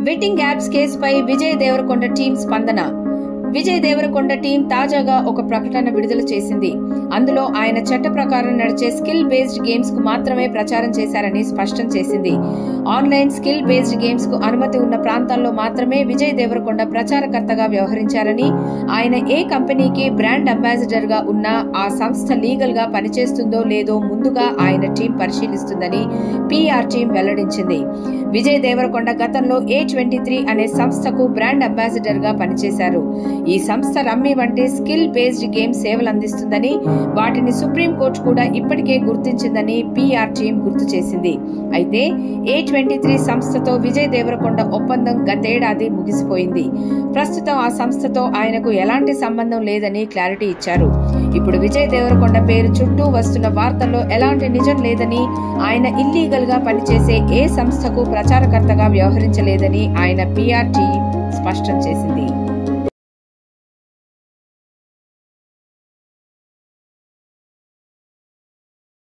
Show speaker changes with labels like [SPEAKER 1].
[SPEAKER 1] Betting apps కేసుపై Vijay Devarakonda team స్పందన. Vijay Devarakonda team తాజాగా ఒక ప్రకటన విడుదల చేసింది. అందులో ఆయన చట్ట ప్రకారం నడిచే స్కిల్ బేస్డ్ గేమ్స్ కు మాత్రమే ప్రచారం చేశారని స్పష్టం చేసింది. ఆన్లైన్ స్కిల్ బేస్డ్ గేమ్స్ కు అనుమతి ఉన్న ప్రాంతాల్లో మాత్రమే విజయ్ దేవరకొండ ప్రచారకర్తగా వ్యవహరించారని, ఆయన ఏ కంపెనీకి బ్రాండ్ అంబాసిడర్ గా ఉన్నా ఆ సంస్థ లీగల్ గా పనిచేస్తుందో లేదో ముందుగా ఆయన టీం పరిశీలిస్తుందని పీఆర్ టీం వెల్లడించింది. విజయ్ దేవరకొండ గతంలో A23 అనే సంస్థకు బ్రాండ్ అంబాసిడర్ గా పనిచేశారు. ఈ సంస్థ రమ్మీ వంటి స్కిల్ బేస్డ్ గేమ్ సేవలు అందిస్తుందని, వాటిని సుప్రీంకోర్టు కూడా ఇప్పటికే గుర్తించిందని పీఆర్ టీం గుర్తు చేసింది. అయితే A23 సంస్థతో విజయ్ దేవరకొండ ఒప్పందం గతేడాది ముగిసిపోయింది. ప్రస్తుతం ఆ సంస్థతో ఆయనకు ఎలాంటి సంబంధం లేదని క్లారిటీ ఇచ్చారు. ఇప్పుడు విజయ్ దేవరకొండ పేరు చుట్టూ వస్తున్న వార్తల్లో ఎలాంటి నిజం లేదని, ఆయన ఇల్లీగల్ గా పనిచేసే ఏ సంస్థకు ప్రచారకర్తగా వ్యవహరించలేదని ఆయన పీఆర్ టీం స్పష్టం చేసింది.